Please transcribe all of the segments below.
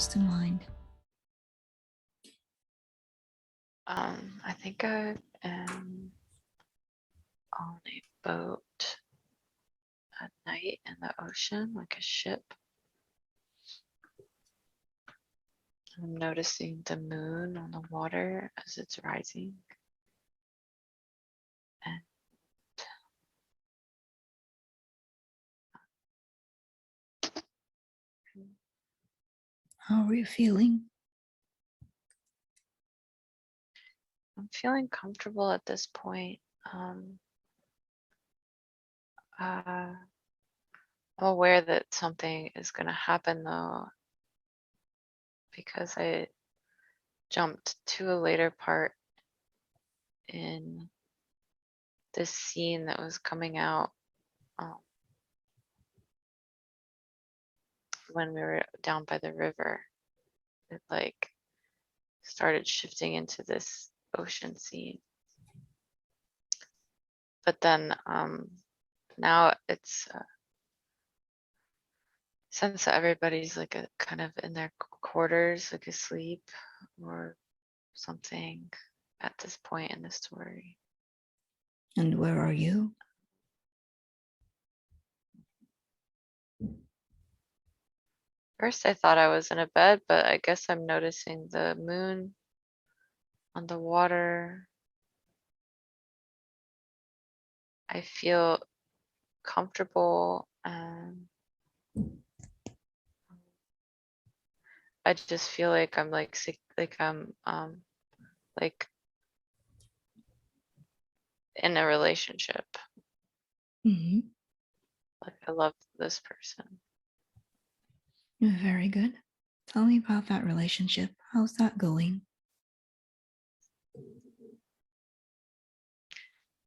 most in mind? I think I am on a boat at night in the ocean, like a ship. I'm noticing the moon on the water as it's rising. And How are you feeling? I'm feeling comfortable at this point. I'm aware that something is going to happen though, because I jumped to a later part in this scene that was coming out um, when we were down by the river. It like started shifting into this ocean scene. But then now it's since everybody's like a kind of in their quarters, like asleep or something at this point in the story. And where are you? First, I thought I was in a bed, but I guess I'm noticing the moon on the water. I feel comfortable and I just feel like I'm like sick, like I'm like in a relationship. Mm-hmm. Like I love this person. Very good. Tell me about that relationship. How's that going?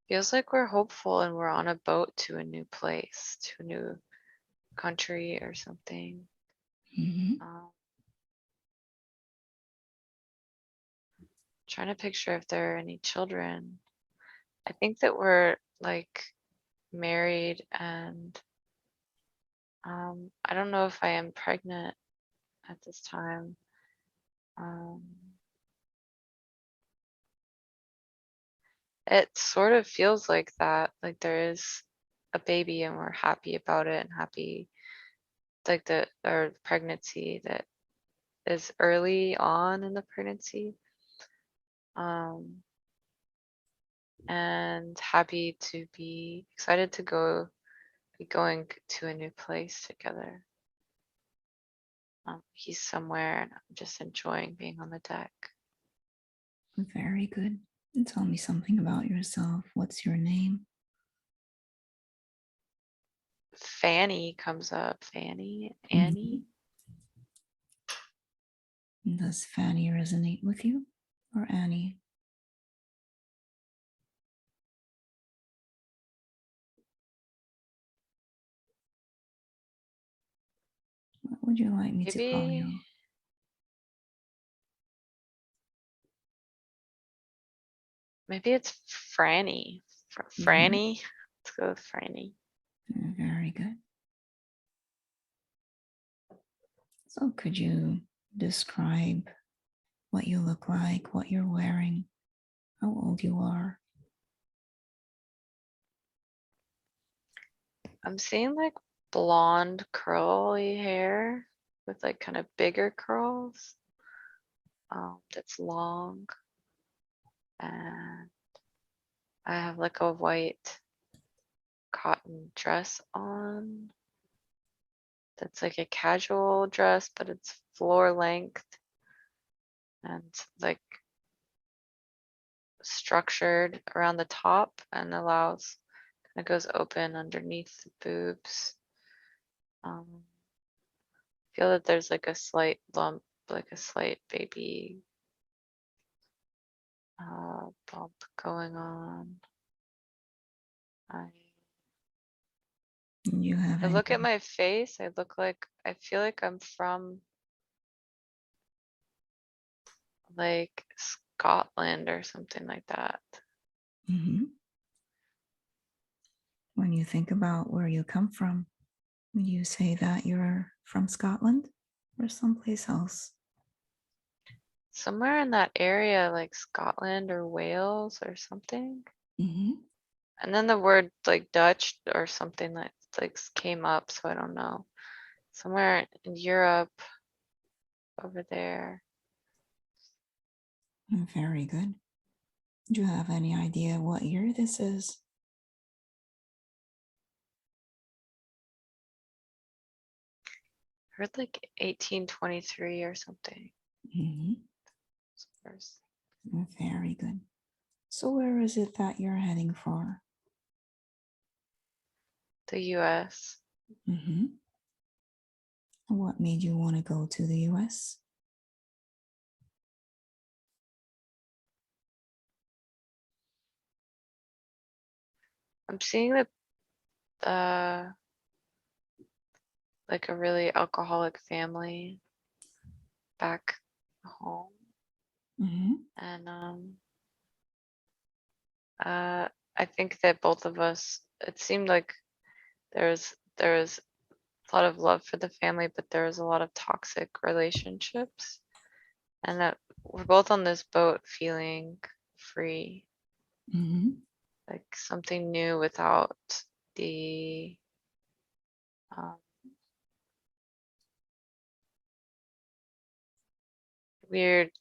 Feels like we're hopeful and we're on a boat to a new place, to a new country or something. Mm-hmm. Um, Trying to picture if there are any children. I think that we're like married and I don't know if I am pregnant at this time. Um, it sort of feels like that, like there is a baby and we're happy about it and happy like the or pregnancy that is early on in the pregnancy. Um, and happy to be excited to be going to a new place together. He's somewhere and I'm just enjoying being on the deck. Very good. And tell me something about yourself. What's your name? Fanny comes up. Fanny, Mm-hmm. Annie. Does Fanny resonate with you or Annie? What would you like me to call Maybe you? maybe it's Franny. Mm-hmm. Franny. Let's go with Franny. Very good. So, could you describe what you look like, what you're wearing, how old you are? I'm seeing like blonde curly hair with like kind of bigger curls. That's long and I have like a white cotton dress on. That's like a casual dress, but it's floor length and like structured around the top and allows kind of goes open underneath the boobs. Um, feel that there's like a slight lump, like a slight baby bump going on. I You have I look at any? my face. I look like I feel like I'm from like Scotland or something like that. Mm-hmm. When you think about where you come from, would you say that you're from Scotland? or someplace else? Somewhere in that area, like Scotland or Wales or something. Mm-hmm. And then the word like Dutch or something that like came up, so I don't know. Somewhere in Europe over there. Very good. Do you have any idea what year this is? Heard like 1823 or something. Mm-hmm. There's Very good. So, where is it that you're heading for? the US. Mm-hmm. What made you want to go to the US? I'm seeing that like a really alcoholic family back home. Mm-hmm. And I think that both of us, it seemed like there was a lot of love for the family, but there was a lot of toxic relationships, and that we're both on this boat feeling free, Mm-hmm. like something new without the um, weird,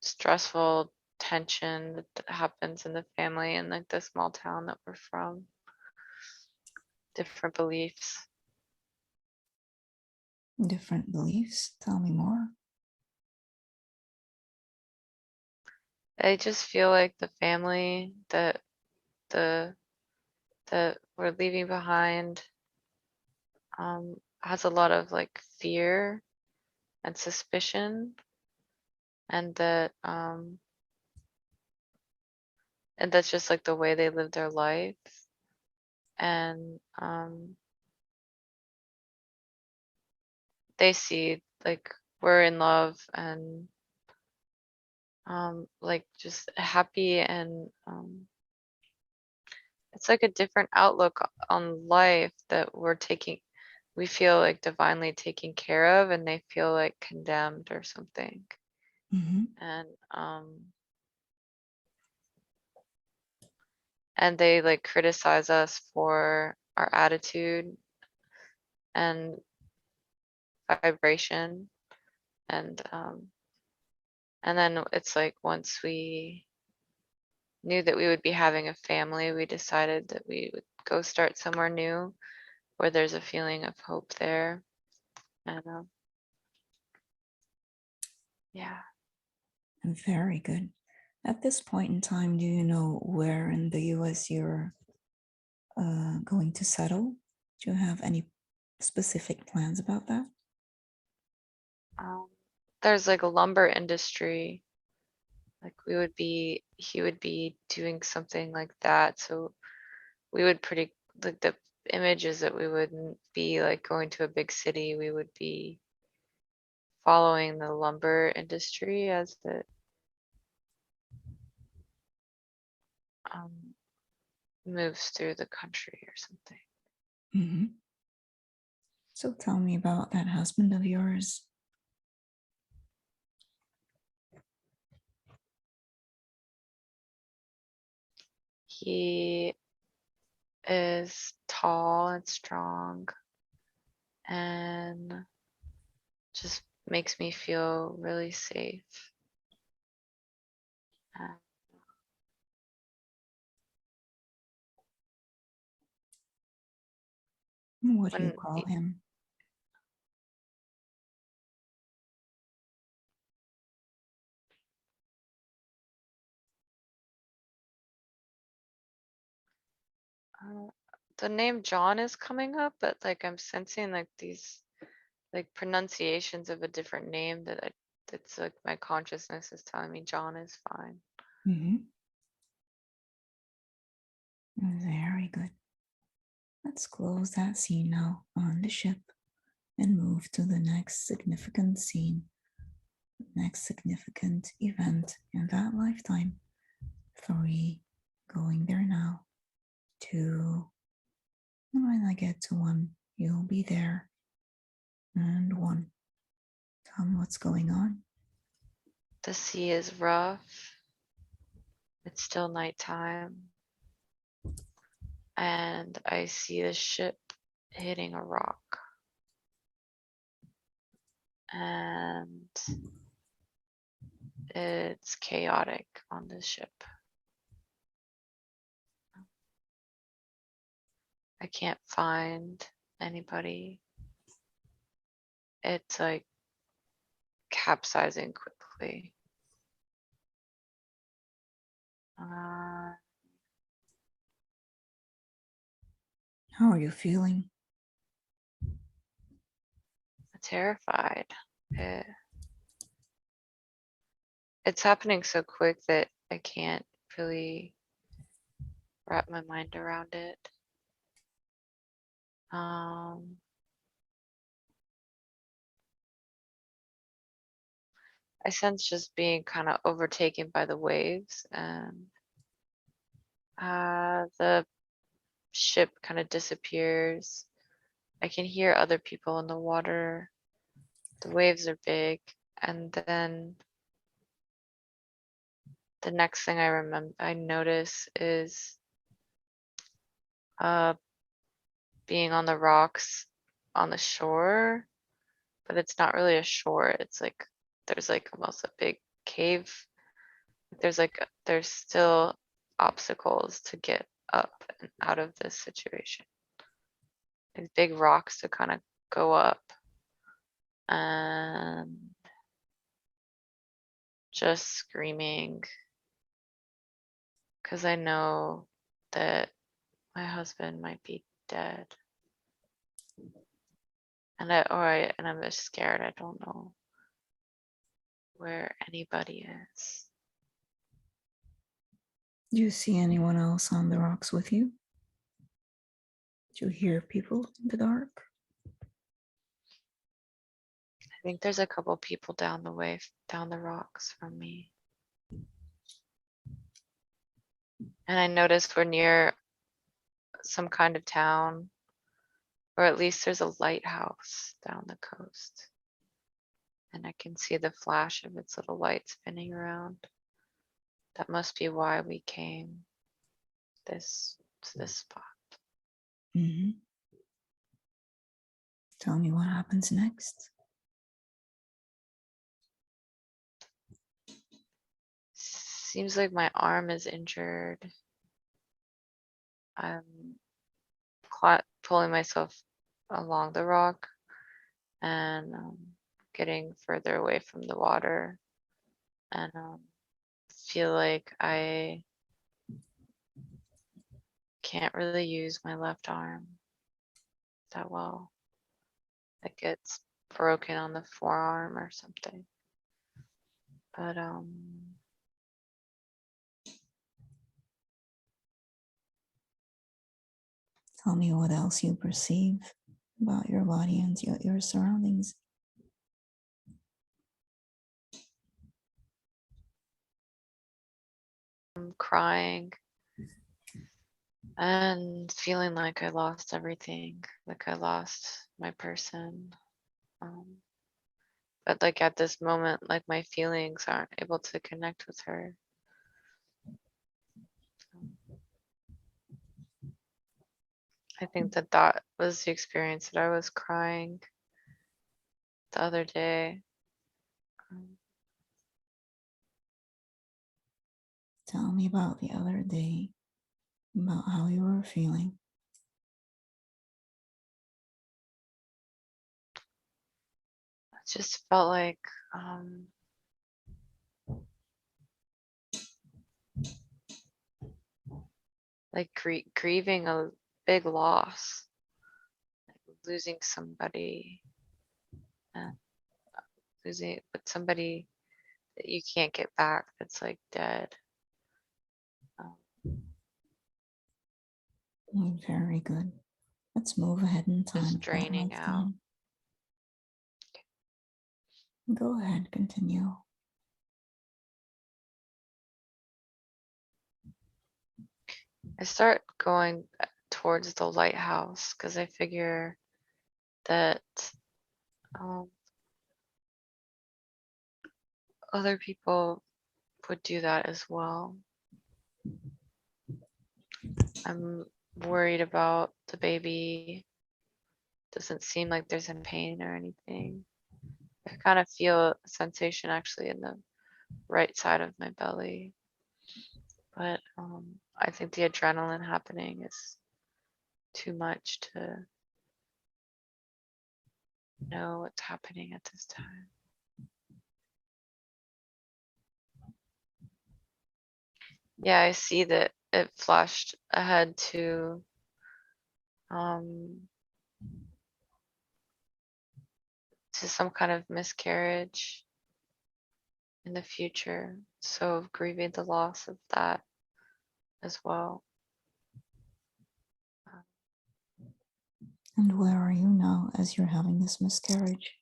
stressful tension that happens in the family in like the small town that we're from. Different beliefs. Different beliefs. Tell me more. I just feel like the family the that we're leaving behind has a lot of like fear and suspicion, and that's just like the way they live their life. And they see like we're in love and like just happy, and it's like a different outlook on life that we feel like divinely taken care of, and they feel like condemned or something. Mm-hmm. And they like criticize us for our attitude and vibration. And then it's like once we knew that we would be having a family, we decided that we would go start somewhere new where there's a feeling of hope there. And yeah. Very good. At this point in time, do you know where in the US you're going to settle? Do you have any specific plans about that? um, there's like a lumber industry, like he would be doing something like that, so we would pretty like the image is that we wouldn't be like going to a big city. We would be following the lumber industry as it um, moves through the country or something. Mm-hmm. So tell me about that husband of yours. He is tall and strong and just makes me feel really safe. And What do you when call him? uh, the name John is coming up, but like I'm sensing like these like pronunciations of a different name that's like my consciousness is telling me John is fine. Mm-hmm. Very good. Let's close that scene now on the ship and move to the next significant scene, next significant event in that lifetime. 3, going there now. 2, and when I get to 1, you'll be there. And 1. Tell me what's going on. The sea is rough. It's still nighttime. And I see the ship hitting a rock. And it's chaotic on this ship. I can't find anybody. It's like capsizing quickly. Uh, How are you feeling? Terrified. It's happening so quick that I can't really wrap my mind around it. I sense just being kind of overtaken by the waves, and the ship kind of disappears. I can hear other people in the water. The waves are big, and then the next thing I notice is uh being on the rocks on the shore, but it's not really a shore. It's like there's like almost a big cave. There's still obstacles to get up and out of this situation. These big rocks to kind of go up, and just screaming because I know that my husband might be dead. And I'm just scared. I don't know where anybody is. Do you see anyone else on the rocks with you? Do you hear people in the dark? I think there's a couple people down the way, down the rocks from me. And I notice we're near some kind of town, or at least there's a lighthouse down the coast. And I can see the flash of its little light spinning around. That must be why we came to this spot. Mm-hmm. Tell me what happens next. Seems like my arm is injured. I'm pulling myself along the rock and getting further away from the water, and feel like I can't really use my left arm that well. Like it's broken on the forearm or something. But Tell me what else you perceive about your body and your surroundings. I'm crying and feeling like I lost everything, like I lost my person. Um, but like at this moment, like my feelings aren't able to connect with her. I think that that was the experience that I was crying the other day. Um, Tell me about the other day, about how you were feeling. I just felt like grieving a big loss, like losing somebody, and losing but somebody that you can't get back that's like dead. Um, Very good. Let's move ahead in time just to that draining out. lifetime. Go ahead, continue. I start going towards the lighthouse because I figure that um, other people would do that as well. I'm worried about the baby. Doesn't seem like there's any pain or anything. I kind of feel a sensation actually in the right side of my belly, but I think the adrenaline happening is too much to know what's happening at this time. Yeah, I see that it flashed ahead um to some kind of miscarriage in the future. So grieving the loss of that as well. And where are you now as you're having this miscarriage?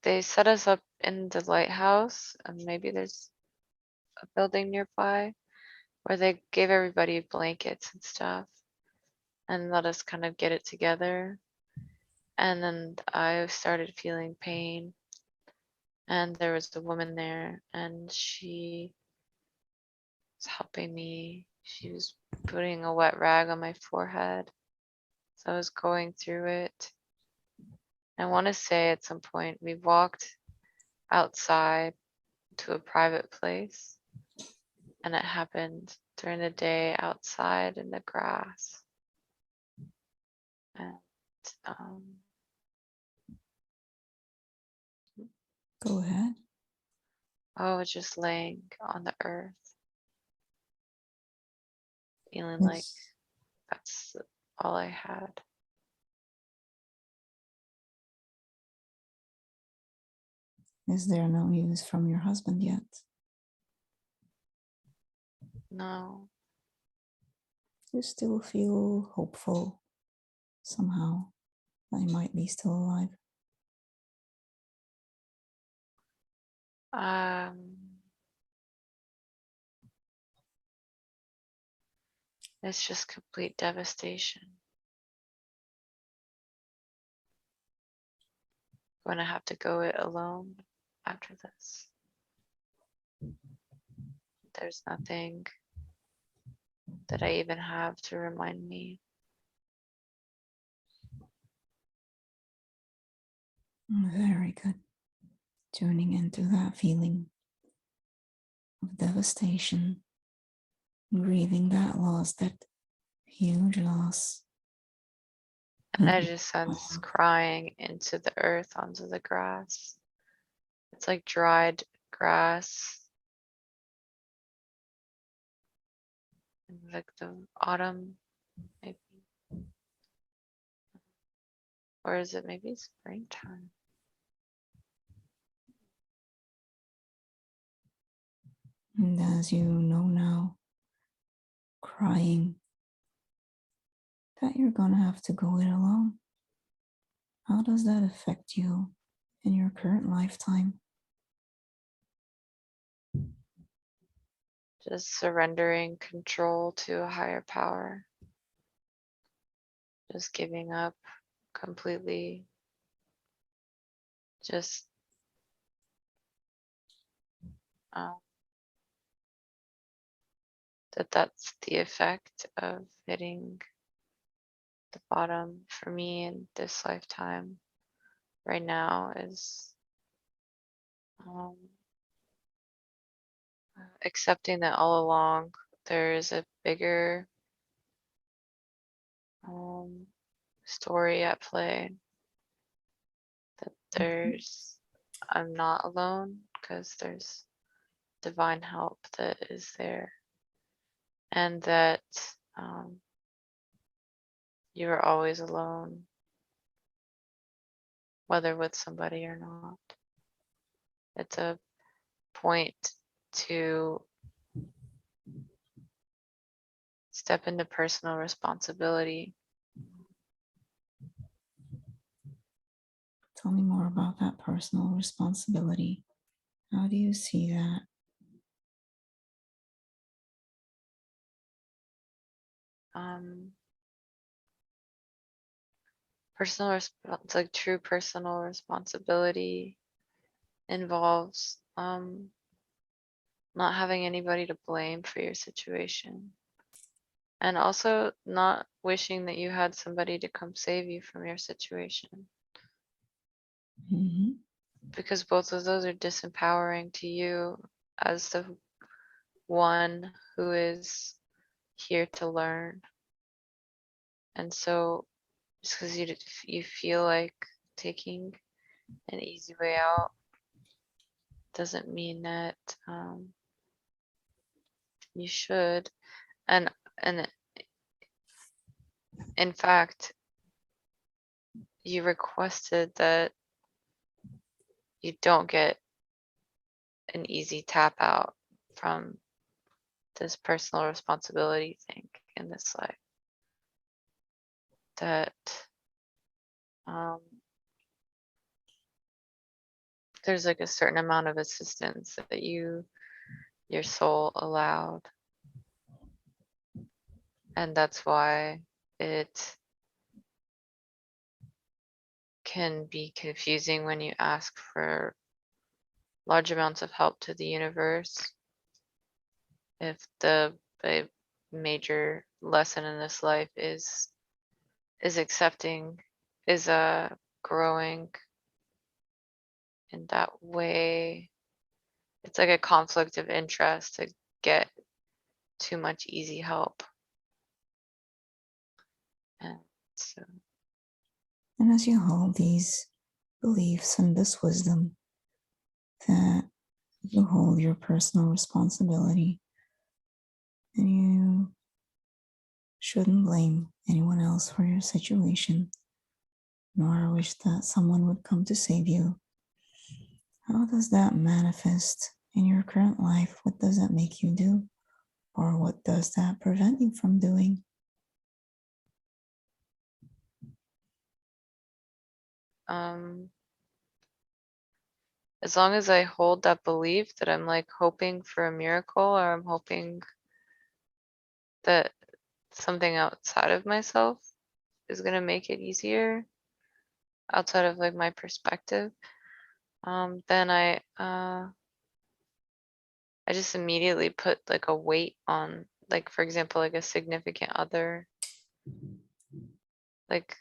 They set us up in the lighthouse, and maybe there's a building nearby where they gave everybody blankets and stuff and let us kind of get it together. And then I started feeling pain, and there was a woman there, and she was helping me. She was putting a wet rag on my forehead. So I was going through it. I want to say at some point we walked outside to a private place, and it happened during the day outside in the grass. And um, Go ahead. I was just laying on the earth, feeling like Is, that's all I had. is there no news from your husband yet? No, You still feel hopeful somehow that he might be still alive? um, it's just complete devastation. I'm gonna have to go it alone after this. There's nothing that I even have to remind me. Very good. Tuning into that feeling of devastation, grieving that loss, that huge loss. And I just sense crying into the earth, onto the grass. It's like dried grass in like the autumn, maybe. Or is it maybe springtime? And as you know now, crying that you're gonna have to go it alone. How does that affect you in your current lifetime? Just surrendering control to a higher power. Just giving up completely. Just um, that's the effect of hitting the bottom for me in this lifetime right now is um, accepting that all along there is a bigger um, story at play, that there's I'm not alone because there's divine help that is there, and that um, you are always alone, whether with somebody or not. It's a point to step into personal responsibility. Tell me more about that personal responsibility. How do you see that? Um, it's like true personal responsibility involves not having anybody to blame for your situation. And also not wishing that you had somebody to come save you from your situation. Mhm. Because both of those are disempowering to you as the one who is here to learn. And so just because you feel like taking an easy way out doesn't mean that you should. And and in fact, you requested that you don't get an easy tap out from this personal responsibility thing in this life. That um, there's like a certain amount of assistance that your soul allowed, and that's why it can be confusing when you ask for large amounts of help to the universe if the major lesson in this life is accepting, is growing in that way. It's like a conflict of interest to get too much easy help. And so And as you hold these beliefs and this wisdom, that you hold your personal responsibility and you shouldn't blame anyone else for your situation, nor wish that someone would come to save you. How does that manifest in your current life? What does that make you do? Or what does that prevent you from doing? as long as I hold that belief that I'm like hoping for a miracle, or I'm hoping that something outside of myself is gonna make it easier, outside of like my perspective, then I just immediately put like a weight on, like, for example, like a significant other, like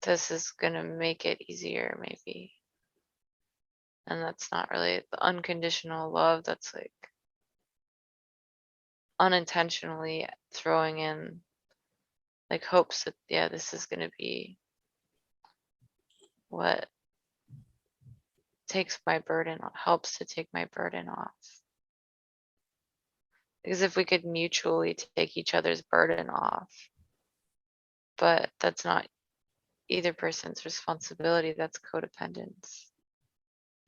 this is gonna make it easier maybe. And that's not really the unconditional love, that's like unintentionally throwing in like hopes that, yeah, this is gonna be what takes my burden off, helps to take my burden off. Because if we could mutually take each other's burden off, but that's not either person's responsibility, that's codependence.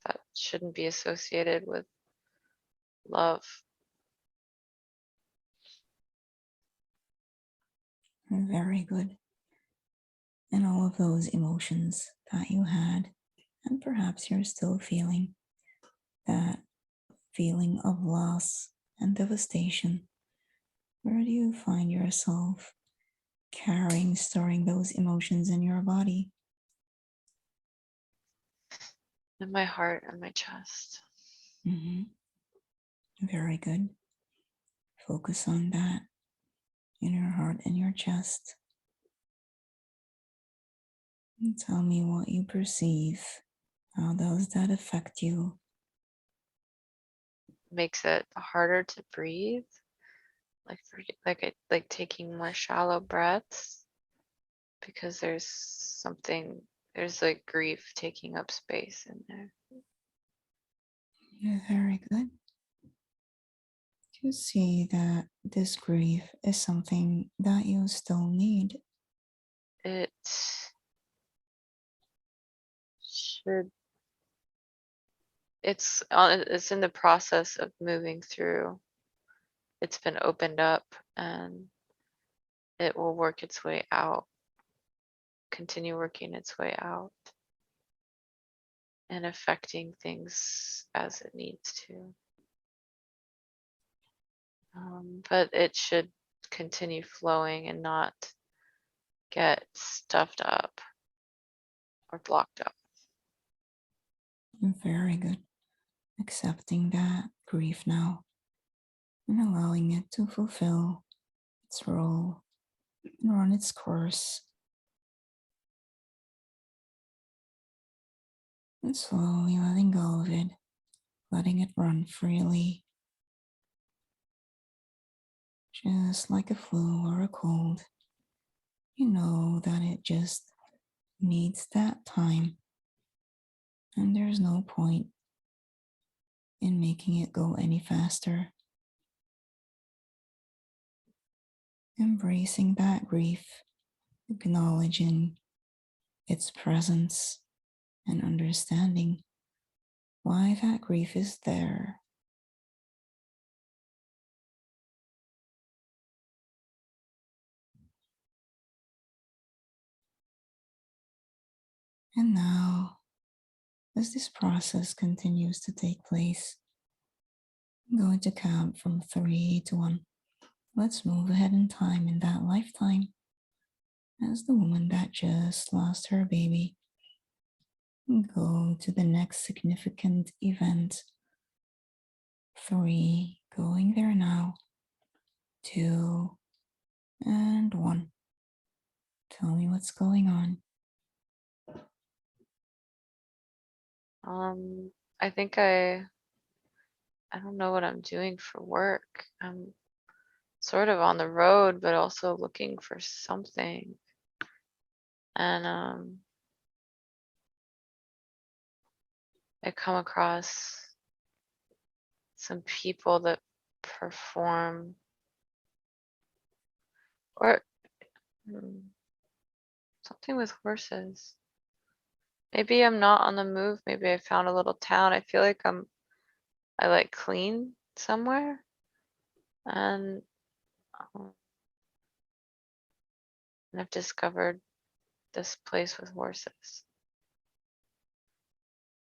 That shouldn't be associated with love. Very good. And all of those emotions that you had, and perhaps you're still feeling, that feeling of loss and devastation, where do you find yourself carrying, storing those emotions in your body? In my heart and my chest. Mhm. Very good. Focus on that in your heart and your chest. And tell me what you perceive. How does that affect you? Makes it harder to breathe, like like taking more shallow breaths, because there's like grief taking up space in there. Very good. You see that this grief is something that you still need. It should it's in the process of moving through. It's been opened up, and it will work its way out, continue working its way out, and affecting things as it needs to. But it should continue flowing and not get stuffed up or blocked up. Very good. Accepting that grief now and allowing it to fulfill its role and run its course. And slowly letting go of it, letting it run freely, just like a flu or a cold. You know that it just needs that time, and there's no point in making it go any faster. Embracing that grief, acknowledging its presence, and understanding why that grief is there. And now, as this process continues to take place, I'm going to count from 3 to 1. Let's move ahead in time in that lifetime as the woman that just lost her baby. Go to the next significant event. 3, going there now. 2, and 1. Tell me what's going on. I think I don't know what I'm doing for work. I'm sort of on the road, but also looking for something. And I come across some people that perform or something with horses. Maybe I'm not on the move. Maybe I found a little town. I feel like I like clean somewhere, and um, and I've discovered this place with horses.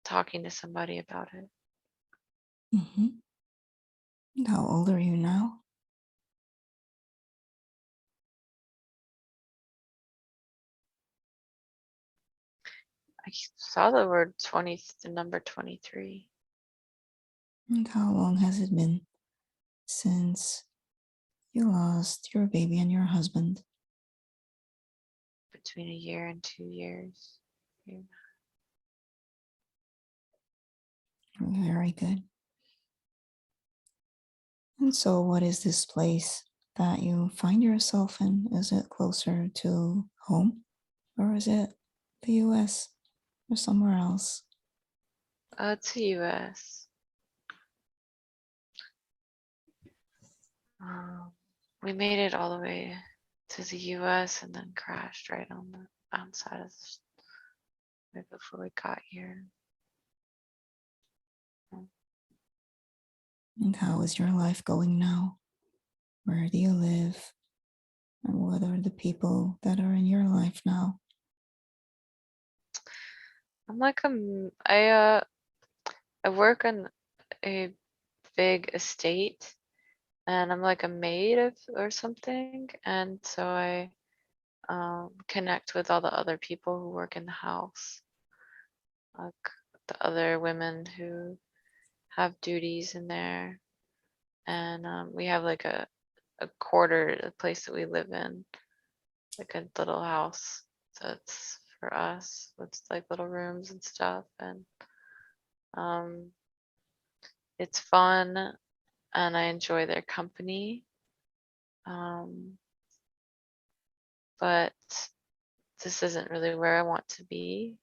Talking to somebody about it. Mm-hmm. How old are you now? I saw the word 20, the number 23. And how long has it been since you lost your baby and your husband? Between a year and 2 years. Yeah. Very good. And so, what is this place that you find yourself in? Is it closer to home, or is it the US or somewhere else? It's the US. We made it all the way to the US and then crashed right on the outside of right before we got here. And how is your life going now? Where do you live? And what are the people that are in your life now? I'm like I work on a big estate, and I'm like a maid or something, and so I connect with all the other people who work in the house, like the other women who have duties in there, and we have like a quarter, a place that we live in, like a little house that's for us with like little rooms and stuff, and um, it's fun, and I enjoy their company. Um, but this isn't really where I want to be.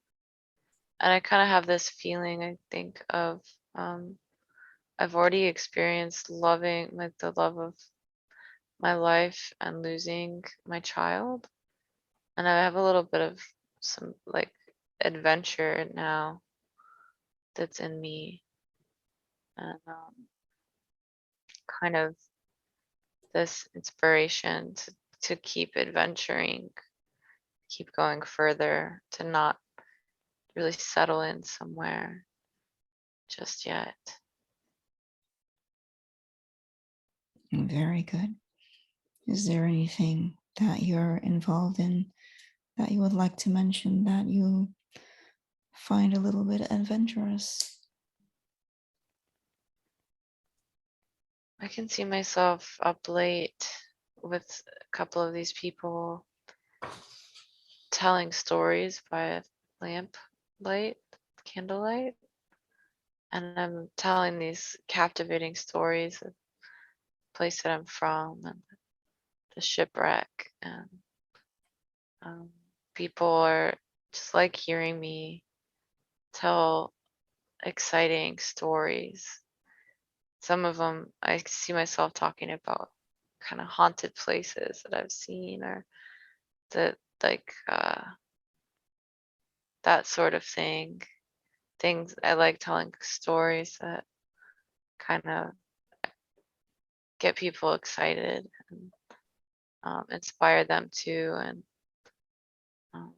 And I kind of have this feeling, I think, of um, I've already experienced loving, like the love of my life and losing my child. And I have a little bit of some like adventure now that's in me. And kind of this inspiration to keep adventuring, keep going further, to not really settle in somewhere just yet. Very good. Is there anything that you're involved in that you would like to mention that you find a little bit adventurous? I can see myself up late with a couple of these people telling stories by lamp light, candlelight. And I'm telling these captivating stories of the place that I'm from and the shipwreck. And um, people are just like hearing me tell exciting stories. Some of them I see myself talking about kind of haunted places that I've seen or that like that sort of thing. Things I like telling stories that kind of get people excited and inspire them too. Um,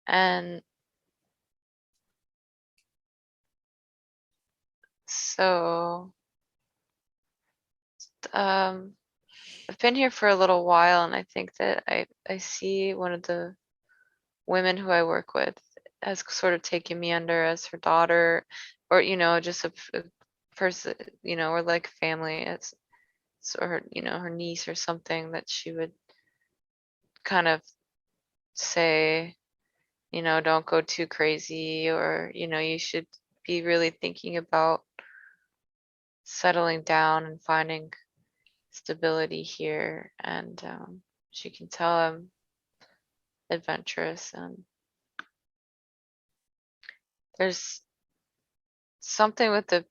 and so um, I've been here for a little while, and I think that I see one of the women who I work with has sort of taken me under as her daughter, or just a person, or like family. It's or her niece or something that she would kind of say, don't go too crazy, or you should be really thinking about settling down and finding stability here. And she can tell I'm adventurous, and there's something with the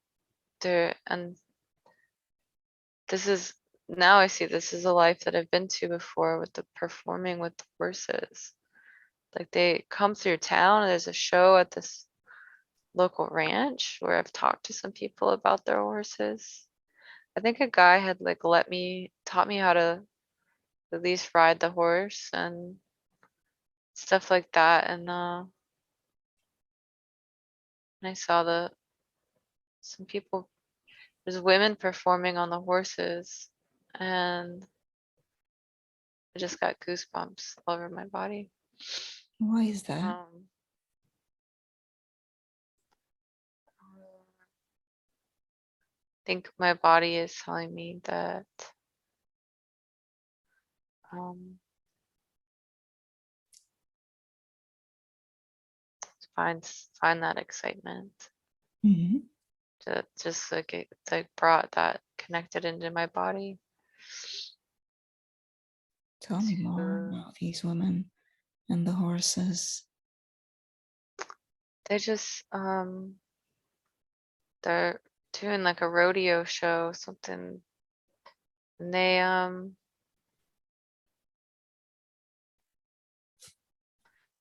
and this is now I see this is a life that I've been to before with the performing with the horses. Like they come through town. There's a show at this local ranch where I've talked to some people about their horses. I think a guy had like taught me how to at least ride the horse and stuff like that. And I saw some people, there's women performing on the horses, and I just got goosebumps all over my body. Why is that? Um, I think my body is telling me that um, find that excitement. Mhm. To just like it like brought that connected into my body. Tell me more To about these women and the horses. they just they're doing like a rodeo show something, and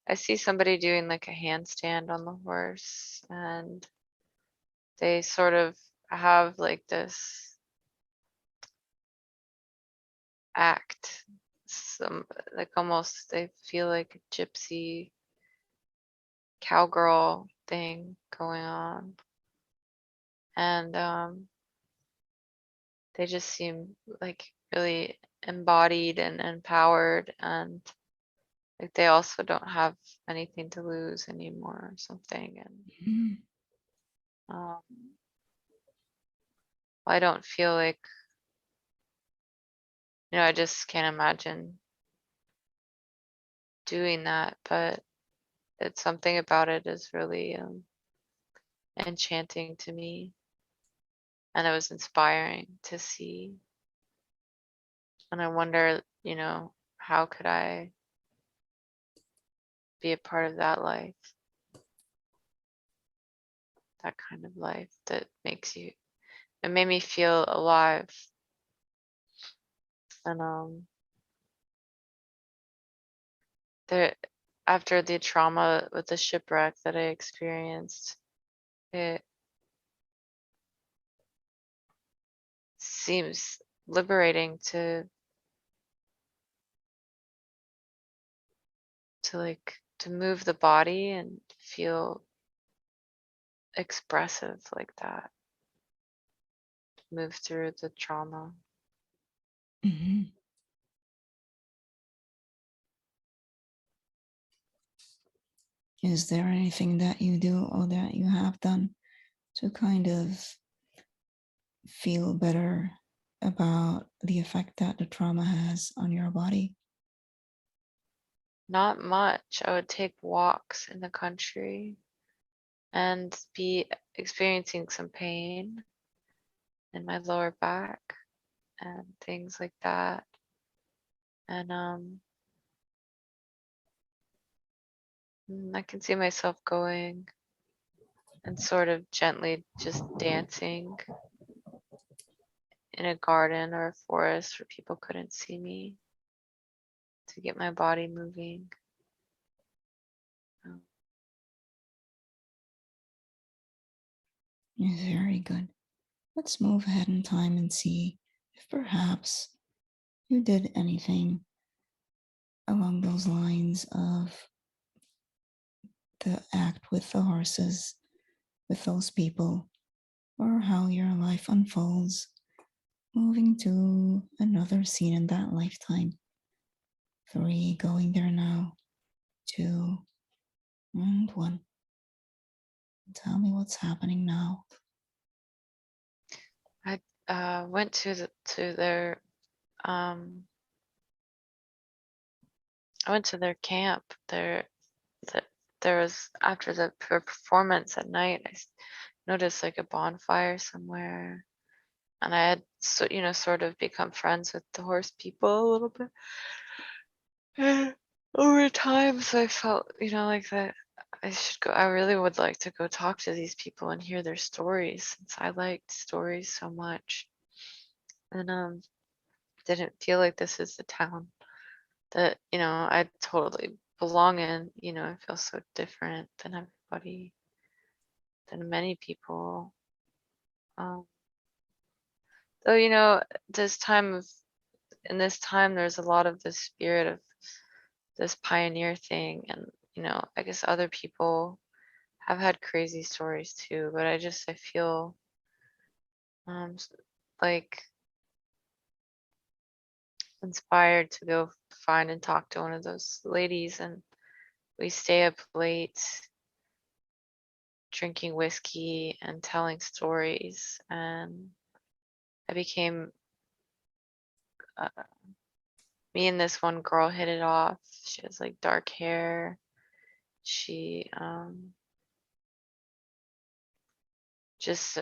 I see somebody doing like a handstand on the horse, and they sort of have like this act, some like almost they feel like a gypsy cowgirl thing going on. And they just seem like really embodied and empowered, and like they also don't have anything to lose anymore or something. And Mhm. um, I don't feel like, I just can't imagine doing that, but it's something about it is really enchanting to me, and it was inspiring to see. And I wonder, how could I be a part of that life, that kind of life that makes you, it made me feel alive. And there, after the trauma with the shipwreck that I experienced, it seems liberating to move the body and feel expressive like that, move through the trauma. Mhm. Is there anything that you do or that you have done to kind of feel better about the effect that the trauma has on your body? Not much. I would take walks in the country and be experiencing some pain in my lower back and things like that. And I can see myself going and sort of gently just dancing in a garden or a forest where people couldn't see me to get my body moving. Um, Is very good. Let's move ahead in time and see if perhaps you did anything along those lines of the act with the horses, with those people, or how your life unfolds, moving to another scene in that lifetime. 3, going there now. 2, and 1. Tell me what's happening now. I went to their um I went to their camp. The, there was after the performance at night. Noticed like a bonfire somewhere, and I had sort of become friends with the horse people a little bit over time. So I felt like that I should go. I really would like to go talk to these people and hear their stories since I liked stories so much, and didn't feel like this is the town that I totally belong in. I feel so different than everybody, than many people. Um, though this time of in this time there's a lot of the spirit of this pioneer thing, and I guess other people have had crazy stories too, but I feel like inspired to go find and talk to one of those ladies, and we stay up late drinking whiskey and telling stories, and I became uh, me and this one girl hit it off. She has like dark hair. She just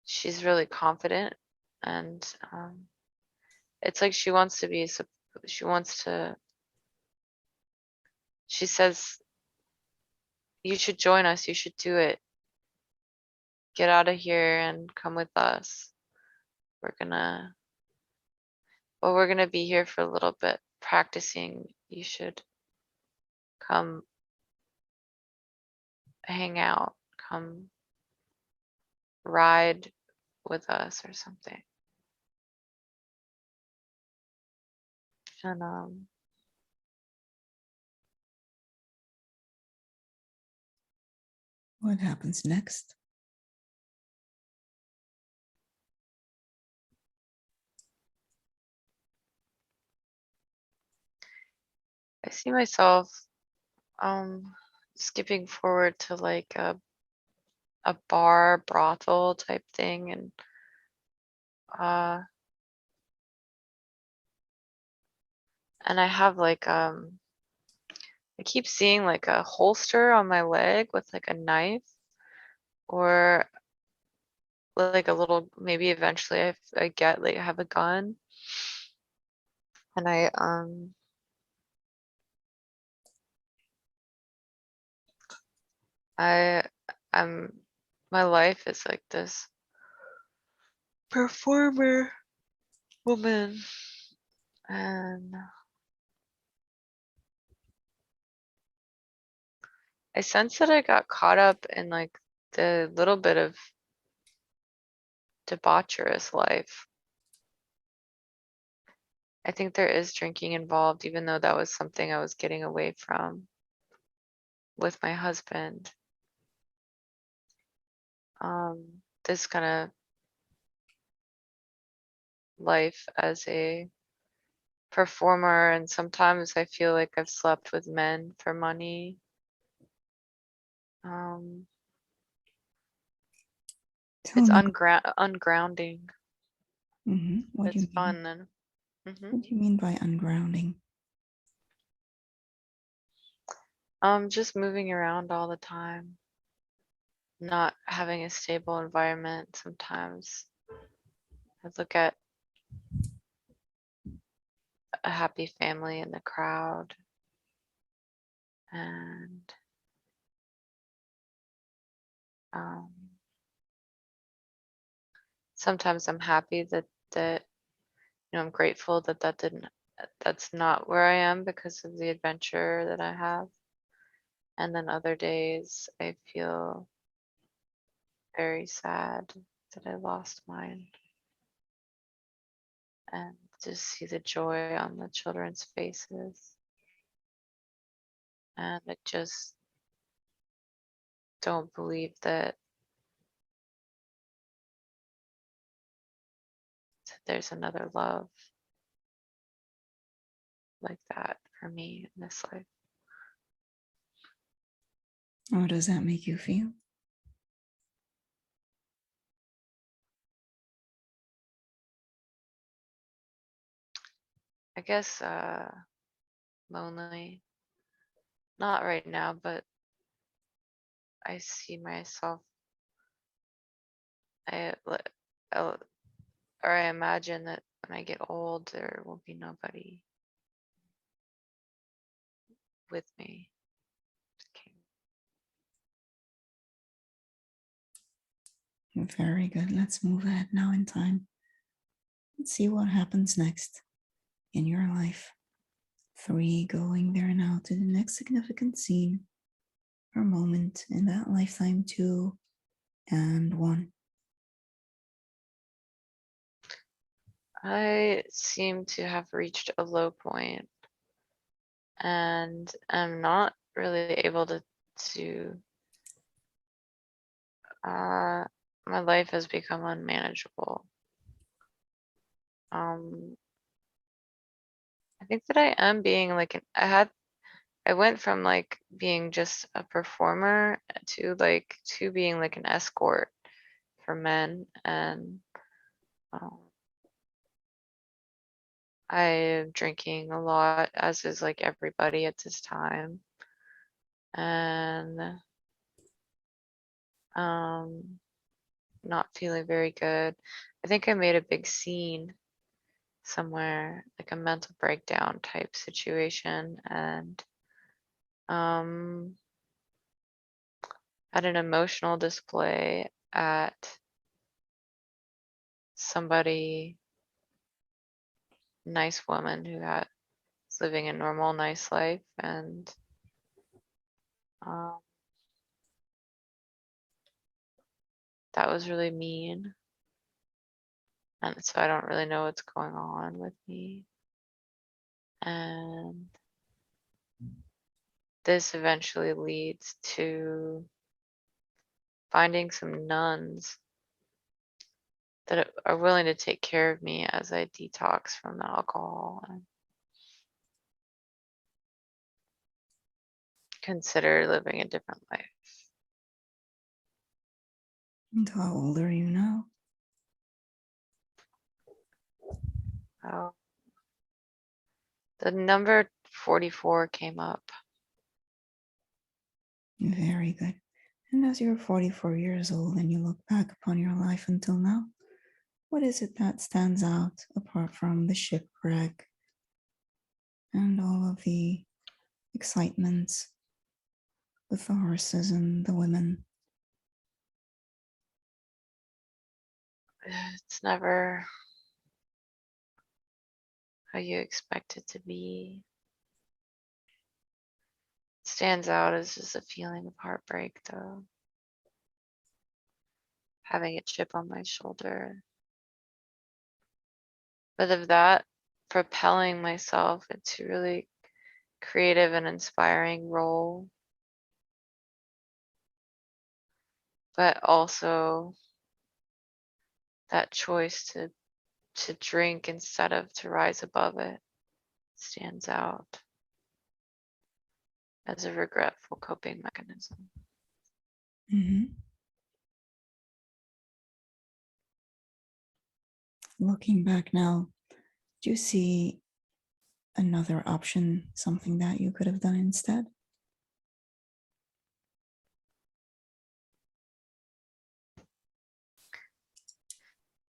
she's really confident, and it's like she wants to she says, you should join us, you should do it, get out of here and come with us. we're gonna we're gonna be here for a little bit practicing. You should come hang out, come ride with us or something. And What happens next? I see myself skipping forward to like a bar brothel type thing, and uh I have like I keep seeing like a holster on my leg with like a knife, or like a little, maybe eventually I get like I have a gun, and I I'm my life is like this performer woman, and I sense that I got caught up in like the little bit of debaucherous life. I think there is drinking involved, even though that was something I was getting away from with my husband. This kind of life as a performer, and sometimes I feel like I've slept with men for money. Um, Tell it's me. ungrounding. What do It's you mean? fun and What do you mean by ungrounding? just moving around all the time, not having a stable environment. Sometimes I look at a happy family in the crowd, and um, sometimes I'm happy that I'm grateful that that's not where I am because of the adventure that I have. And then other days I feel very sad that I lost mine, and just see the joy on the children's faces. And I just don't believe that there's another love like that for me in this life. How does that make you feel? I guess lonely. Not right now, but I see myself, I li- or I imagine that when I get old, there will be nobody with me. Okay. Very good. Let's move ahead now in time. Let's see what happens next in your life. 3, going there now to the next significant scene or moment in that lifetime. 2 and 1. I seem to have reached a low point, and I'm not really able to uh my life has become unmanageable. Um I think that I am being like I went from like being just a performer to being like an escort for men, and um, I am drinking a lot, as is like everybody at this time, and um, not feeling very good. I think I made a big scene somewhere, like a mental breakdown type situation, and um, had an emotional display at somebody, nice woman who had was living a normal, nice life, and um, that was really mean. And so I don't really know what's going on with me. And this eventually leads to finding some nuns that are willing to take care of me as I detox from the alcohol and consider living a different life. And how old are you now? Oh, the number 44 came up. Very good. And as you're 44 years old and you look back upon your life until now, what is it that stands out apart from the shipwreck and all of the excitement with the horses and the women? It's never how you expect it to be. Stands out as just a feeling of heartbreak, though. Having a chip on my shoulder. But of that, propelling myself into really creative and inspiring role, but also that choice to to drink instead of to rise above it stands out as a regretful coping mechanism. Mhm. Looking back now, do you see another option, something that you could have done instead?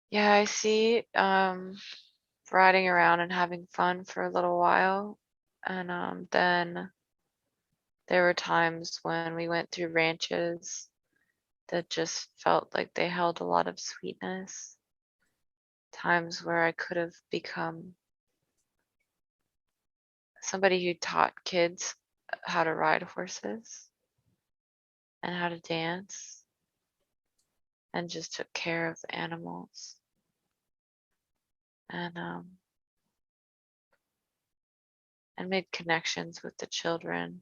Yeah, I see riding around and having fun for a little while. And then there were times when we went through ranches that just felt like they held a lot of sweetness. Times where I could have become somebody who taught kids how to ride horses and how to dance and just took care of the animals. And made connections with the children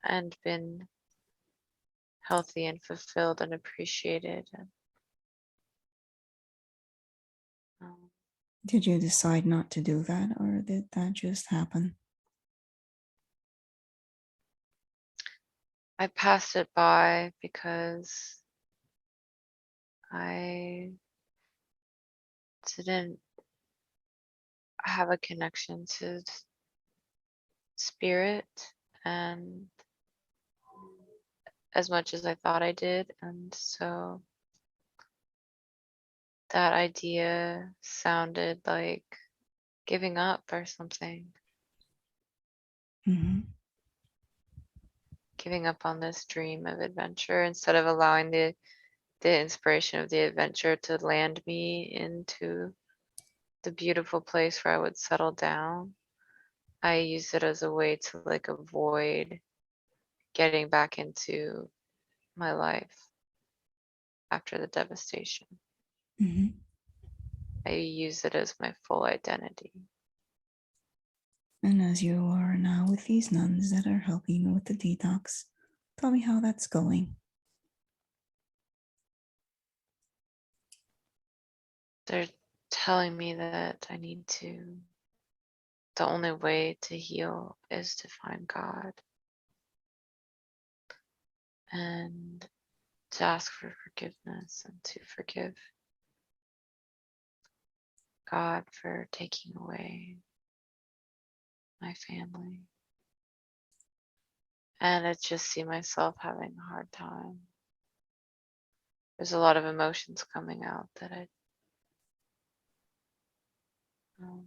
and been healthy and fulfilled and appreciated. And, um, Did you decide not to do that, or did that just happen? I passed it by because I didn't have a connection to spirit and as much as I thought I did. And so that idea sounded like giving up or something, Hmm. giving up on this dream of adventure instead of allowing the inspiration of the adventure to land me into the beautiful place where I would settle down. I used it as a way to like avoid getting back into my life after the devastation. Hmm. I use it as my full identity. And as you are now with these nuns that are helping you with the detox, tell me how that's going. They're telling me that the only way to heal is to find God and to ask for forgiveness and to forgive God for taking away my family. And I just see myself having a hard time. There's a lot of emotions coming out that I um,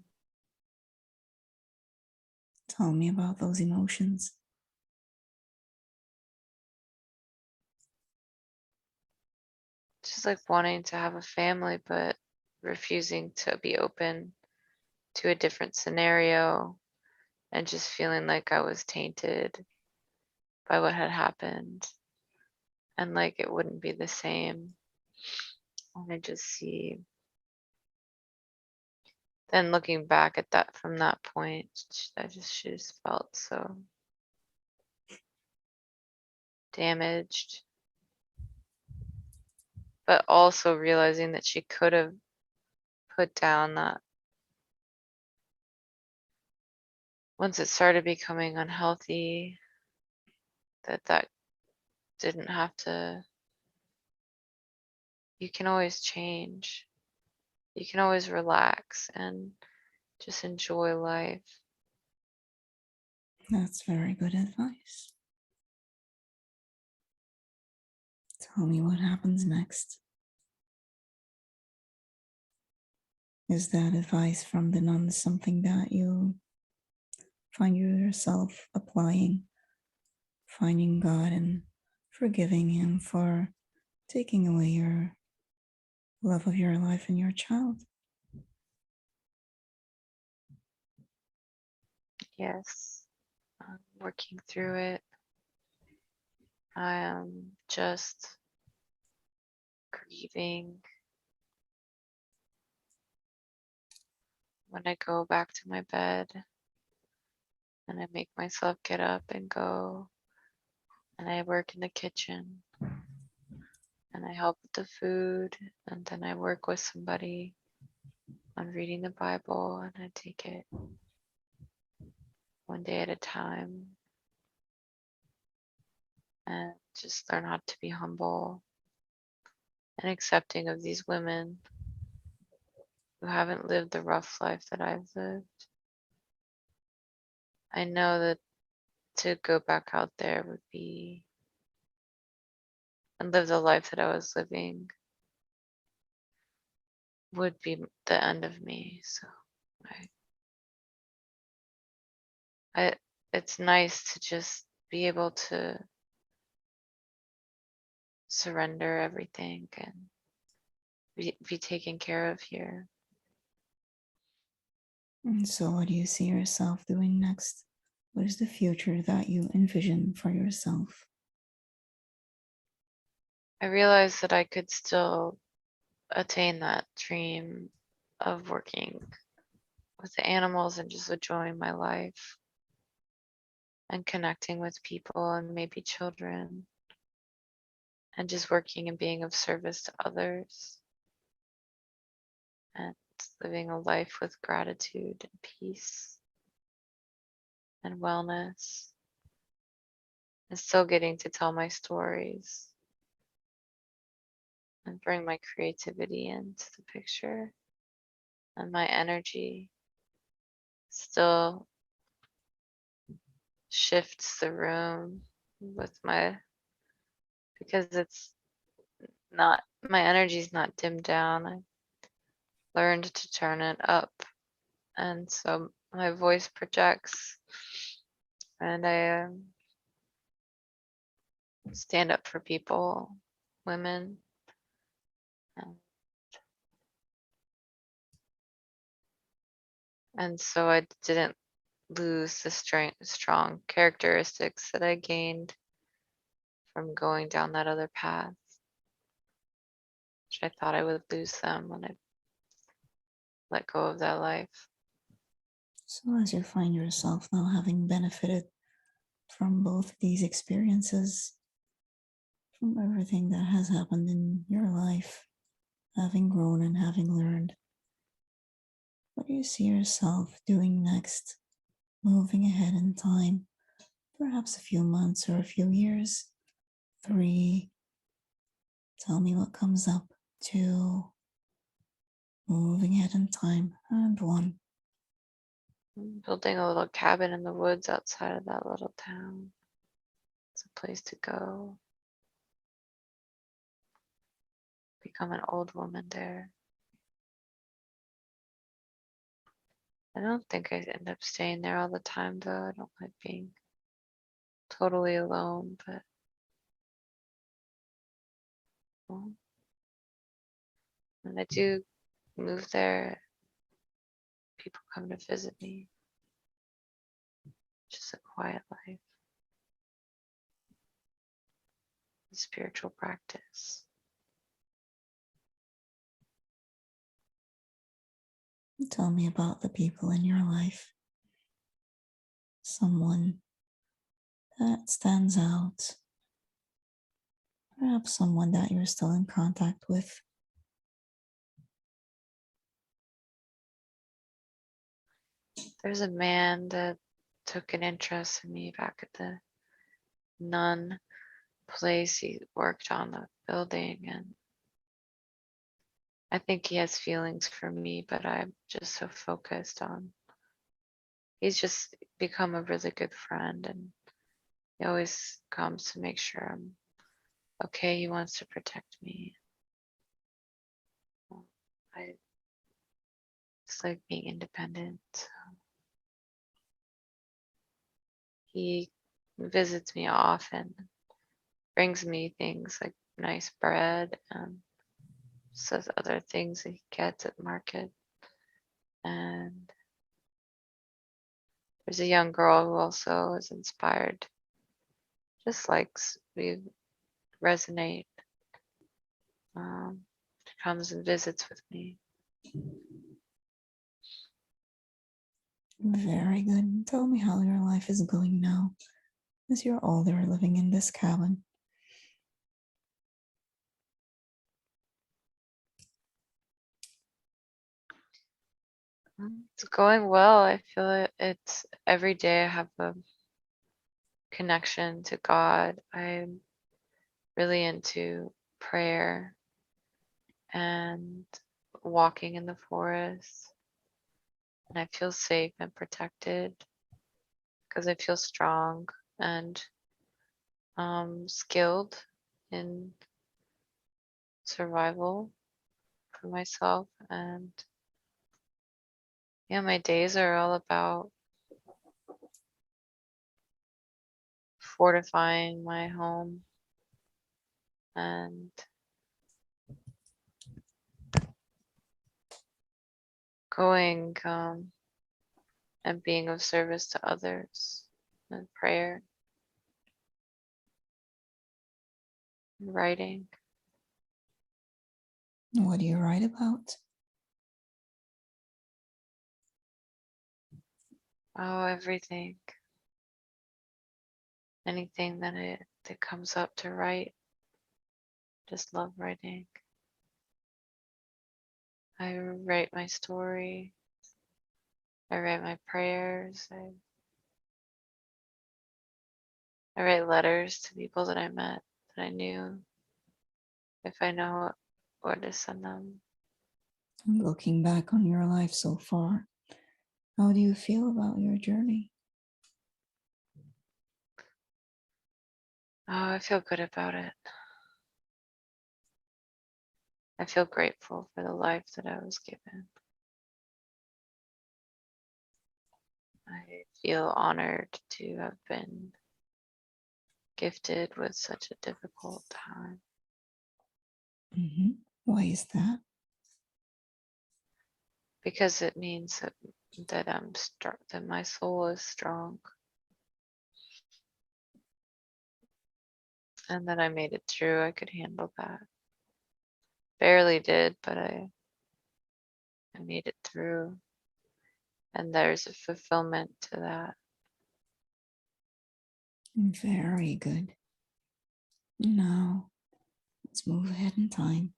Tell me about those emotions. just like wanting to have a family, but refusing to be open to a different scenario and just feeling like I was tainted by what had happened and like it wouldn't be the same. And I just see, then looking back at that from that point, she just felt so damaged, but also realizing that she could have put down that once it started becoming unhealthy, that didn't have to, you can always change. You can always relax and just enjoy life. That's very good advice. Tell me what happens next. Is that advice from the nuns something that you find yourself applying, finding God and forgiving Him for taking away your love of your life and your child? Yes, I'm working through it. I am just grieving when I go back to my bed and I make myself get up and go and I work in the kitchen and I help with the food, and then I work with somebody on reading the Bible, and I take it one day at a time and just learn how to be humble and accepting of these women who haven't lived the rough life that I've lived. I know that to go back out there would be and live the life that I was living would be the end of me. So I it's nice to just be able to surrender everything and be taken care of here. And so, what do you see yourself doing next? What is the future that you envision for yourself? I realized that I could still attain that dream of working with the animals and just enjoying my life and connecting with people and maybe children and just working and being of service to others and living a life with gratitude and peace and wellness and still getting to tell my stories and bring my creativity into the picture and my energy still shifts the room with my because it's not my energy's not dimmed down. I learned to turn it up and so my voice projects and I stand up for people, women, and, and so I didn't lose the strong characteristics that I gained from going down that other path, which I thought I would lose them when I let go of that life. So, as you find yourself now having benefited from both these experiences, from everything that has happened in your life, having grown and having learned, what do you see yourself doing next? Moving ahead in time, perhaps a few months or a few years. 3, tell me what comes up. 2, moving ahead in time. And 1, Building a little cabin in the woods outside of that little town. It's a place to go. Become an old woman there. I don't think I end up staying there all the time though. I don't like being totally alone, but well, when I do move there, people come to visit me. Just a quiet life, a spiritual practice. tell me about the people in your life. Someone that stands out, perhaps someone that you're still in contact with. There's a man that took an interest in me back at the nun place. He worked on the building and I think he has feelings for me, but I'm just so focused on he's just become a really good friend and he always comes to make sure I'm okay. He wants to protect me. I just like being independent. So he visits me often, brings me things like nice bread and says other things that he gets at market. And there's a young girl who also is inspired, just likes we resonate. She comes and visits with me. Very good. Tell me how your life is going now as you're older living in this cabin. It's going well. I feel it's every day I have a connection to God. I'm really into prayer and walking in the forest. And I feel safe and protected because I feel strong and skilled in survival for myself. And yeah, my days are all about fortifying my home and going and being of service to others and prayer and writing. What do you write about? Oh, everything. Anything that comes up to write. Just love writing. I write my story. I write my prayers. I write letters to people that I met, that I knew, if I know what to send them. And looking back on your life so far, how do you feel about your journey? Oh, I feel good about it. I feel grateful for the life that I was given. I feel honored to have been gifted with such a difficult time Why is that? because it means that that my soul is strong and that I made it through. I could handle that. Barely did, but I made it through. And there's a fulfillment to that. Very good. Now, let's move ahead in time,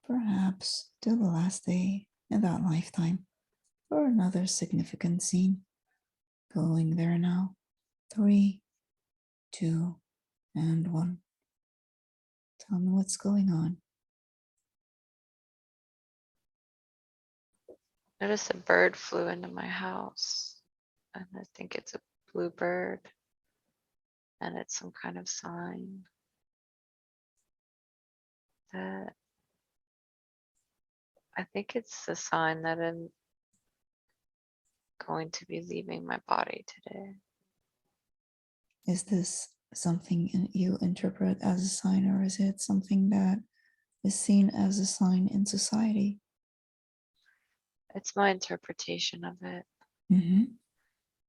perhaps to the last day in that lifetime, or another significant scene. Going there now. 3, 2, and 1. Tell me what's going on. Notice a bird flew into my house, and I think it's a bluebird, and it's some kind of sign that I think it's a sign that I'm going to be leaving my body today. Is this something you interpret as a sign, or is it something that is seen as a sign in society? It's my interpretation of it. Mm-hmm.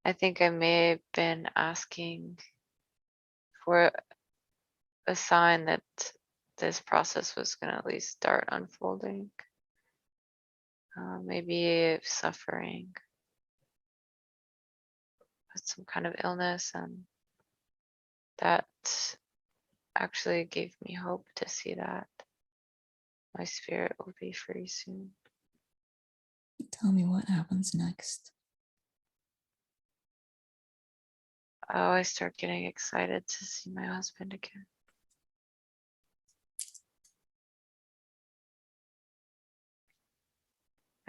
I think I may have been asking for a sign that this process was going to at least start unfolding. Maybe suffering with some kind of illness, and that actually gave me hope to see that my spirit will be free soon. Tell me what happens next. Oh, I start getting excited to see my husband again.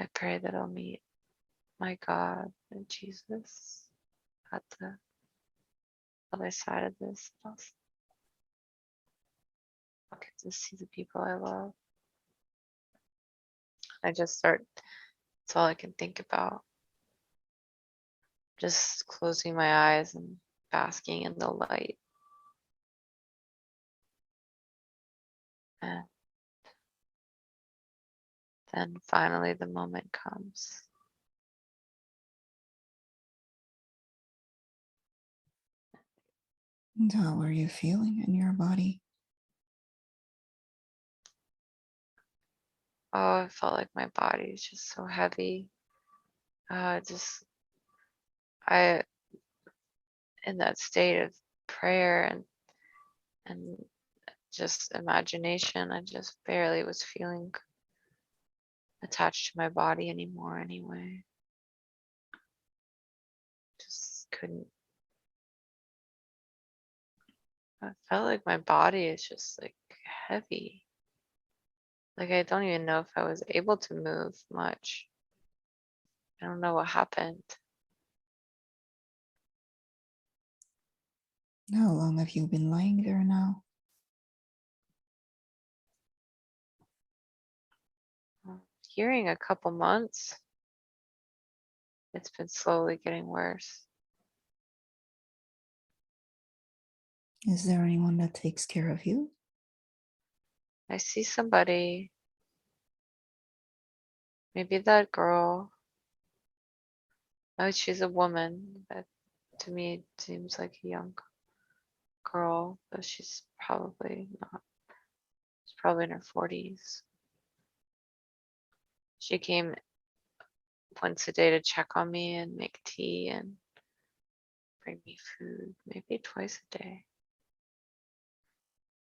I pray that I'll meet my God and Jesus at the other side of this. I'll get to see the people I love. I just start, that's all I can think about. Just closing my eyes and basking in the light. And then finally the moment comes. And how are you feeling in your body? Oh, I felt like my body is just so heavy. I, in that state of prayer and just imagination, I just barely was feeling attached to my body anymore anyway. couldn't. I felt like my body is just like heavy. Like I don't even know if I was able to move much. I don't know what happened. How long have you been lying there now? Hearing a couple months. It's been slowly getting worse. Is there anyone that takes care of you? I see somebody, maybe that girl. Oh, she's a woman, but to me it seems like a young girl, but she's probably not. She's probably in her 40s. She came once a day to check on me and make tea and bring me food, maybe twice a day.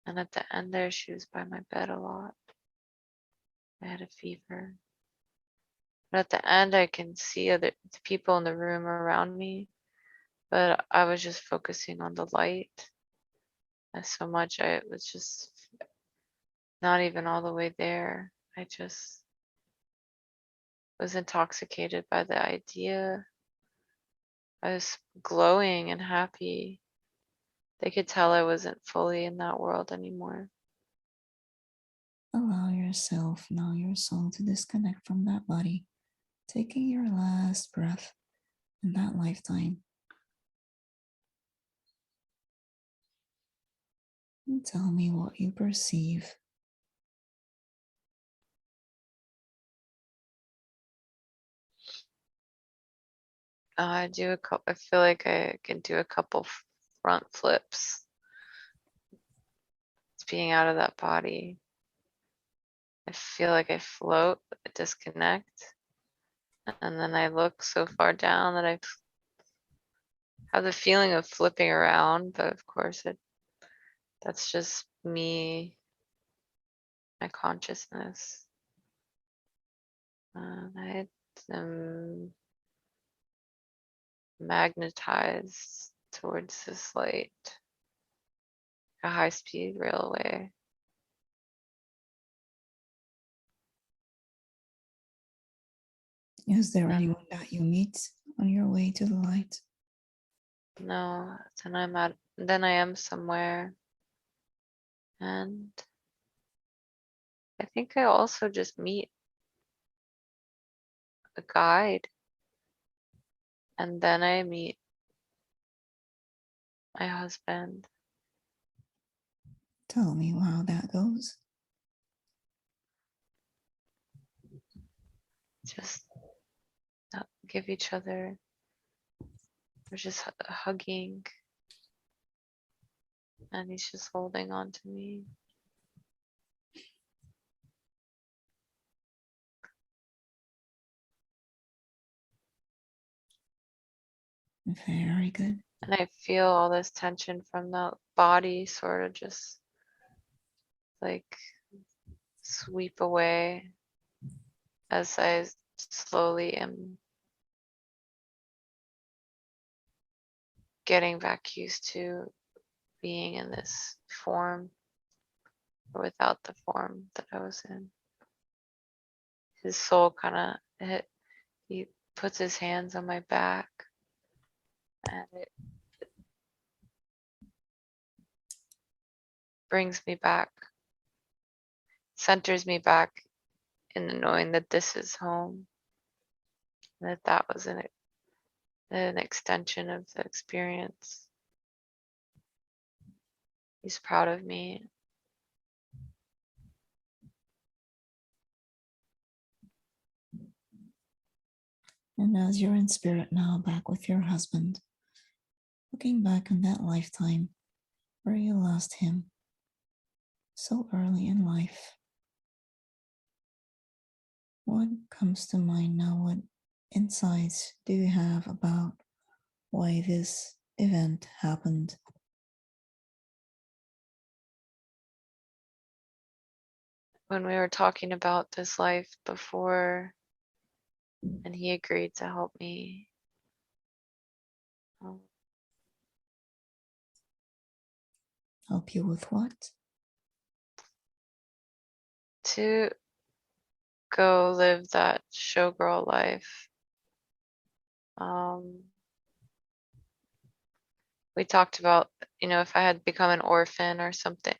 And at the end there, she was by my bed a lot. I had a fever. But at the end, I can see other people in the room around me, but I was just focusing on the light. And so much I was just not even all the way there. I just was intoxicated by the idea. I was glowing and happy. They could tell I wasn't fully in that world anymore. Allow yourself now, your soul, to disconnect from that body, taking your last breath in that lifetime. And tell me what you perceive. I feel like I can do a couple front flips. It's being out of that body. I feel like I float, I disconnect, and then I look so far down that I have the feeling of flipping around, but of course that's just me, my consciousness. I am magnetized towards this light, a high-speed railway. Is there anyone that you meet on your way to the light? No, then I am somewhere. And I think I also just meet a guide, and then I meet my husband. Tell me how that goes. Just give each other, we're just hugging, and he's just holding on to me. Very good. And I feel all this tension from the body sort of just like sweep away as I slowly am getting back used to being in this form or without the form that I was in. His soul kind of, he puts his hands on my back, and it brings me back, centers me back in the knowing that this is home, and that was an extension of the experience. He's proud of me. And as you're in spirit now, back with your husband, looking back on that lifetime where you lost him so early in life, what comes to mind now? What insights do you have about why this event happened? When we were talking about this life before, and he agreed to help me, Help you with what? To go live that showgirl life. Um, we talked about, if I had become an orphan or something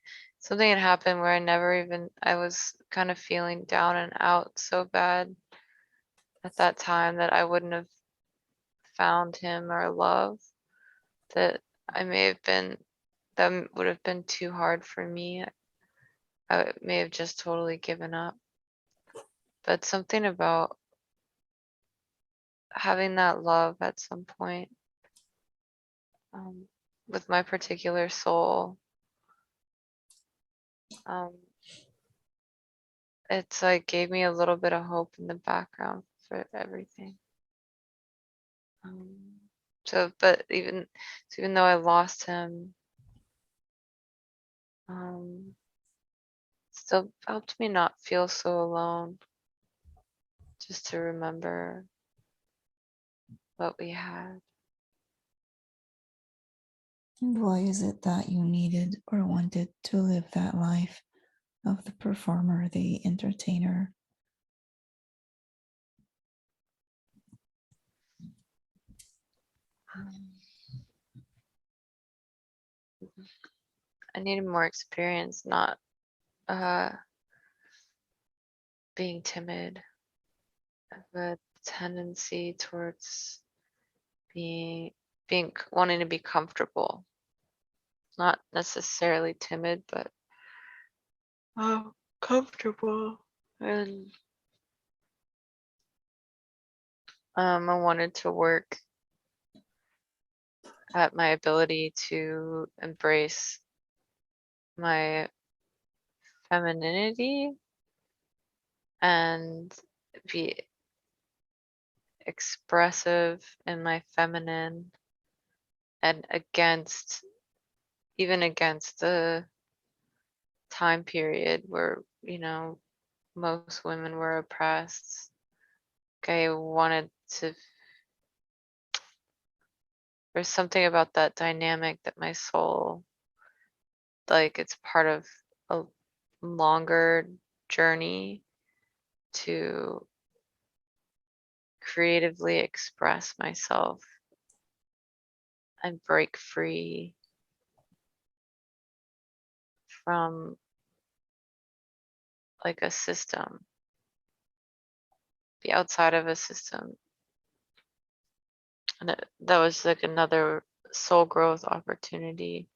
had happened where I was kind of feeling down and out so bad at that time that I wouldn't have found him or love, that I may have been, would have been too hard for me. I may have just totally given up. But something about having that love at some point, um, with my particular soul, um, it's like gave me a little bit of hope in the background for everything. Um, but even though I lost him, um, still helped me not feel so alone. Just to remember what we had. And why is it that you needed or wanted to live that life of the performer, the entertainer? Um, I needed more experience, not uh, being timid. I have a tendency towards being wanting to be comfortable, not necessarily timid, but comfortable. And I wanted to work at my ability to embrace my femininity and be expressive in my feminine, and even against the time period where, most women were oppressed. I wanted to, there's something about that dynamic that my soul, like it's part of a longer journey to creatively express myself and break free from like a system, be outside of a system. And that was like another soul growth opportunity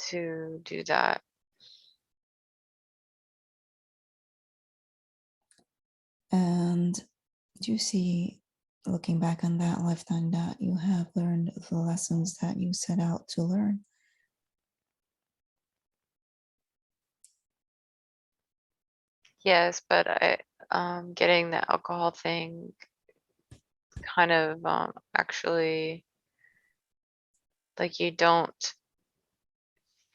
to do that. And do you see, looking back on that lifetime, that you have learned the lessons that you set out to learn? Yes, but getting the alcohol thing kind of actually, like, you don't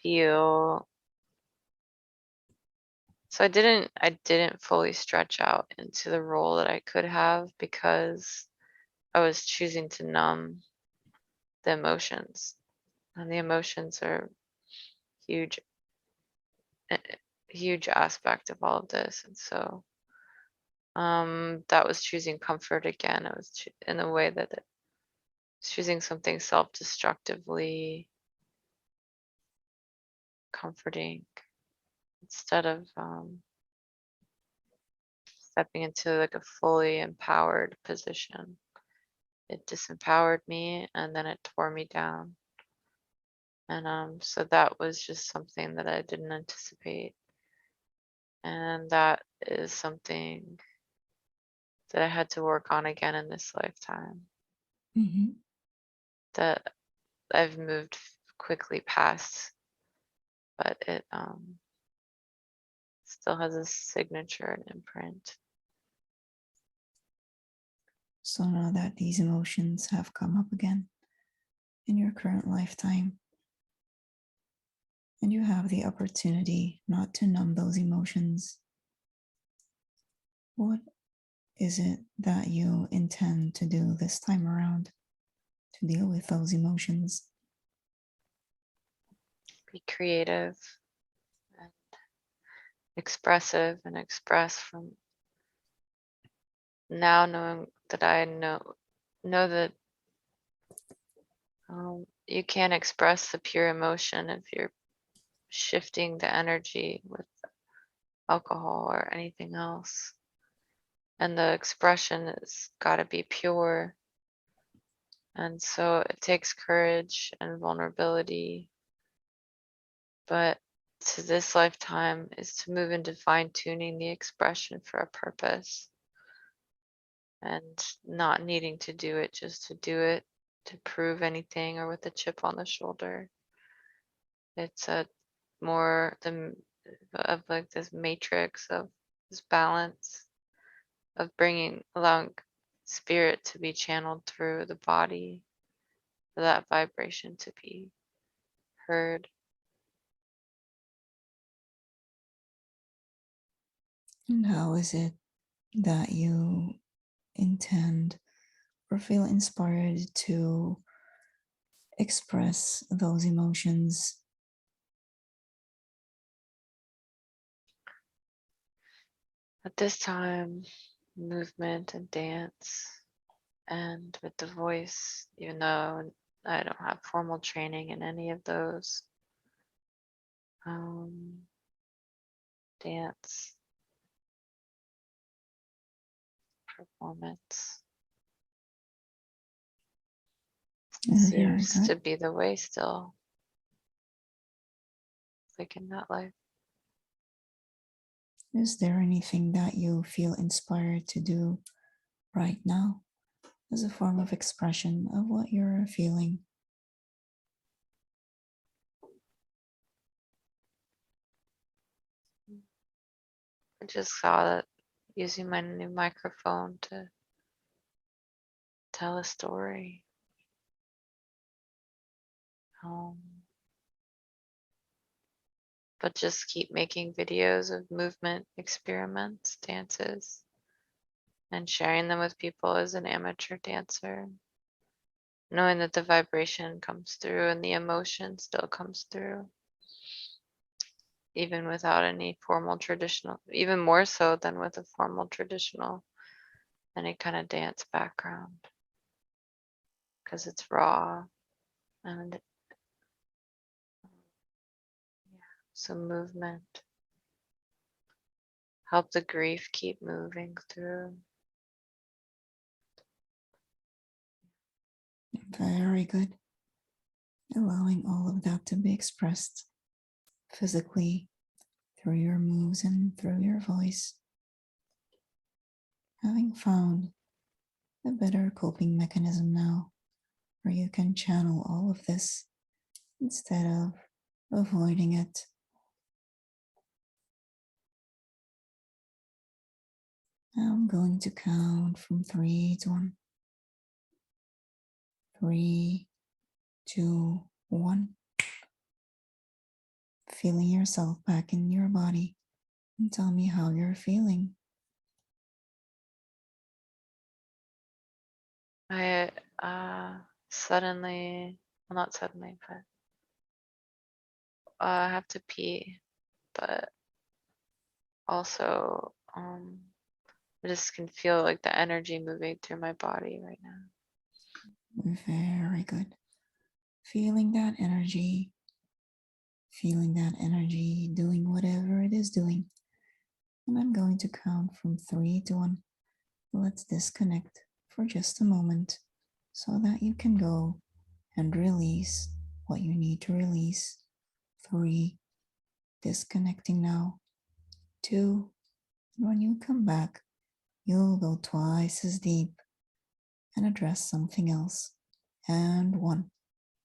feel, so I didn't fully stretch out into the role that I could have because I was choosing to numb the emotions. And the emotions are huge, a huge aspect of all of this. And so that was choosing comfort again. I was in a way that choosing something self-destructively comforting instead of stepping into like a fully empowered position. It disempowered me and then it tore me down. And so that was just something that I didn't anticipate. And that is something that I had to work on again in this lifetime. Mm-hmm. That I've moved quickly past, but it still has a signature and imprint. So now that these emotions have come up again in your current lifetime, and you have the opportunity not to numb those emotions, what is it that you intend to do this time around to deal with those emotions? be creative and expressive and express from now, knowing that I know that you can't express the pure emotion if you're shifting the energy with alcohol or anything else. And the expression has got to be pure. And so it takes courage and vulnerability. But to this lifetime is to move into fine tuning the expression for a purpose and not needing to do it just to do it, to prove anything or with a chip on the shoulder. It's a more of like this matrix of this balance of allowing spirit to be channeled through the body, for that vibration to be heard. And how is it that you intend or feel inspired to express those emotions? At this time, movement and dance, and with the voice, even though I don't have formal training in any of those, um, dance, performance Very seems good. to be the way still, like in that life. Is there anything that you feel inspired to do right now as a form of expression of what you're feeling? I just saw that using my new microphone to tell a story. Um, but just keep making videos of movement experiments, dances, and sharing them with people as an amateur dancer. Knowing that the vibration comes through and the emotion still comes through, even without any formal traditional, even more so than with a formal traditional, any kind of dance background, because it's raw and some movement. Help the grief keep moving through. Very good. Allowing all of that to be expressed physically through your moves and through your voice. Having found a better coping mechanism now where you can channel all of this instead of avoiding it. Now I'm going to count from 3 to 1. 3, 2, 1. Feeling yourself back in your body and tell me how you're feeling. I suddenly, well, not suddenly, but I have to pee, but also I just can feel like the energy moving through my body right now. Very good. Feeling that energy, doing whatever it is doing. And I'm going to count from 3 to 1. Let's disconnect for just a moment so that you can go and release what you need to release. 3, disconnecting now. 2, and when you come back, you'll go twice as deep and address something else. And 1.